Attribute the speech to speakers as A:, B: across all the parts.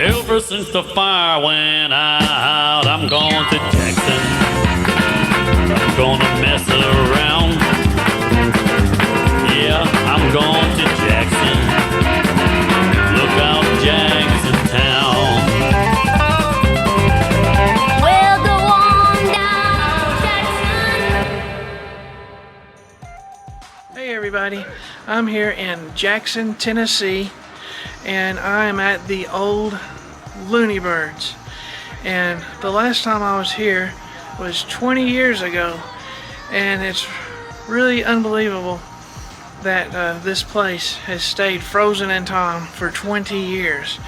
A: Ever since the fire went out, I'm going to Jackson. I'm gonna mess around. Yeah, I'm going to Jackson. Look out, Jackson Town.
B: We'll go on down Jackson.
C: Hey everybody, I'm here in Jackson, Tennessee, and I'm at the old Looney Birds. And the last time I was here was 20 years ago, and it's really unbelievable that this place has stayed frozen in time for 20 years.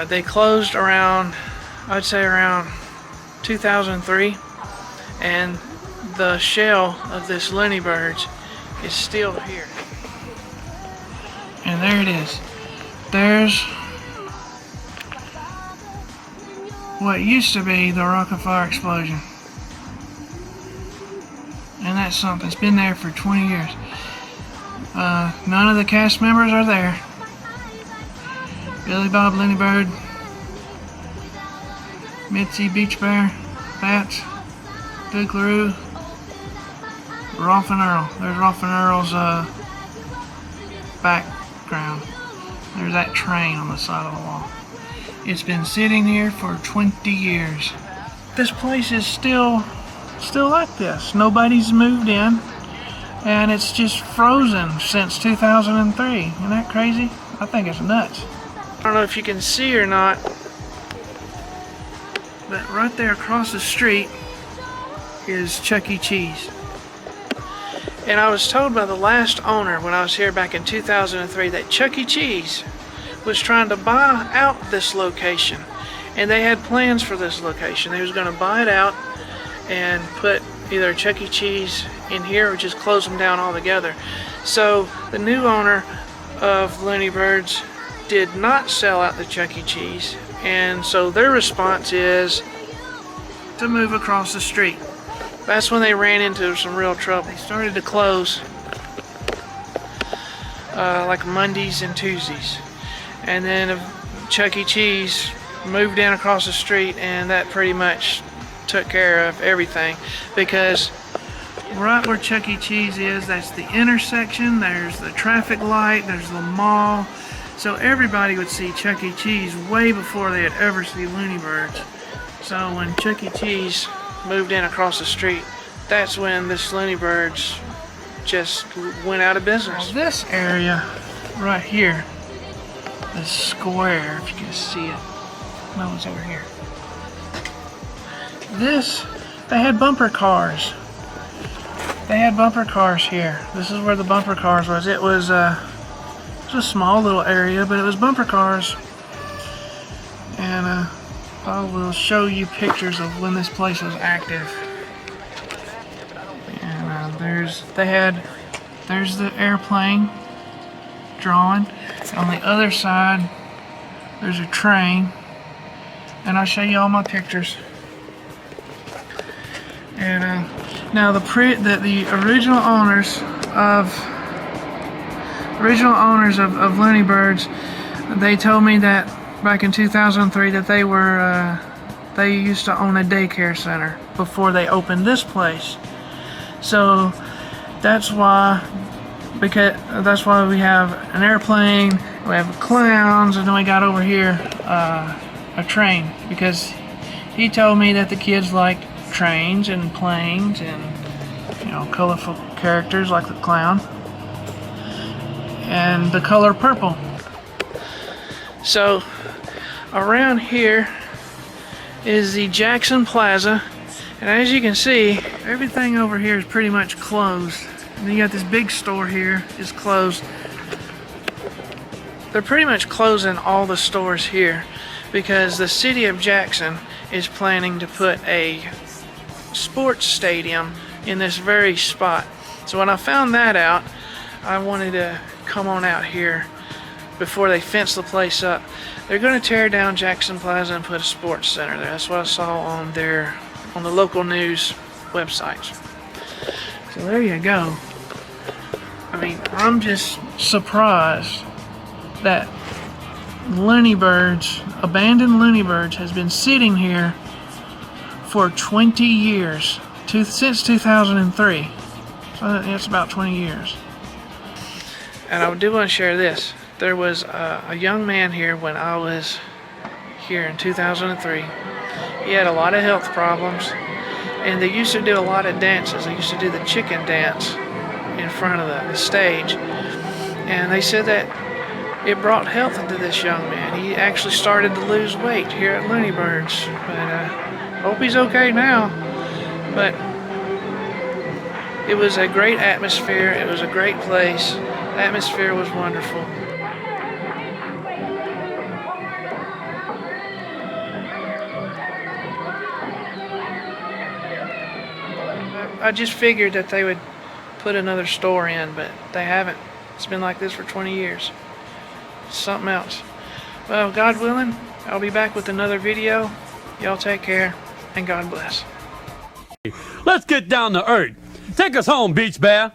C: They closed around, I'd say around 2003, and the shell of this Looney Birds is still here. And there it is. There's what used to be the Rock-afire Explosion. And that's something. It's been there for 20 years. None of the cast members are there. Billy Bob Looney Bird, Mitzi Beach Bear, Bats, Big LaRue, Rolf and Earl. There's Rolf and Earl's background. There's that train on the side of the wall. It's been sitting here for 20 years. This place is still like this. Nobody's moved in, and it's just frozen since 2003. Isn't that crazy? I think it's nuts. I don't know if you can see or not, but right there across the street is Chuck E. Cheese. And I was told by the last owner when I was here back in 2003 that Chuck E. Cheese was trying to buy out this location, and they had plans for this location. They was going to buy it out and put either Chuck E. Cheese in here or just close them down altogether. So the new owner of Looney Birds did not sell out the Chuck E. Cheese, and so their response is to move across the street. That's when they ran into some real trouble. They started to close like Mondays and Tuesdays, and then Chuck E. Cheese moved in across the street, and that pretty much took care of everything, because right where Chuck E. Cheese is, that's the intersection, there's the traffic light, there's the mall, so everybody would see Chuck E. Cheese way before they'd ever see Looney Birds. So when Chuck E. Cheese moved in across the street, that's when this Looney Birds just went out of business. Well, this area right here, this square, if you can see it, no one's over here. This, they had bumper cars. They had bumper cars here. This is where the bumper cars was. It was a small little area, but it was bumper cars. And I will show you pictures of when this place was active. And there's the airplane drawn. On the other side, there's a train. And I'll show you all my pictures. And now the original owners of Looney Birds, they told me that back in 2003 that they used to own a daycare center before they opened this place. So that's why we have an airplane, we have clowns, and then we got over here a train, because he told me that the kids liked trains and planes and, you know, colorful characters like the clown and the color purple. So around here is the Jackson Plaza, and as you can see, everything over here is pretty much closed. And then you got this big store here, is closed. They're pretty much closing all the stores here because the city of Jackson is planning to put a sports stadium in this very spot. So when I found that out, I wanted to come on out here before they fence the place up. They're going to tear down Jackson Plaza and put a sports center there. That's what I saw on the local news websites. So there you go. I mean, I'm just surprised that Looney Birds, abandoned Looney Birds, has been sitting here for 20 years, since 2003. So it's about 20 years. And I do want to share this. There was a young man here when I was here in 2003. He had a lot of health problems, and they used to do a lot of dances. They used to do the chicken dance in front of the stage, and they said that it brought health into this young man. He actually started to lose weight here at Looney Birds, but hope he's okay now. But it was a great atmosphere. It was a great place. The atmosphere was wonderful. I just figured that they would put another store in, but they haven't. It's been like this for 20 years. Something else. Well, God willing, I'll be back with another video. Y'all take care, and God bless.
D: Let's get down to earth. Take us home, Beach Bear.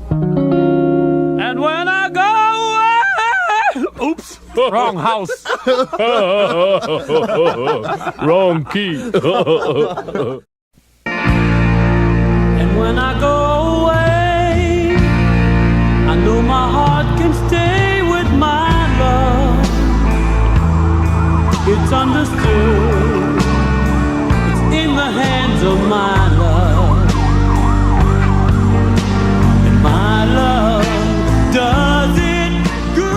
D: And when I go away... Oops, wrong house. Wrong key. And when I go away, I know my heart can stay with my love. It's understood. It's in the hands of my love. And my love does it good.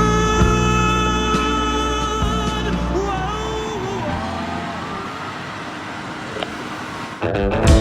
D: Whoa.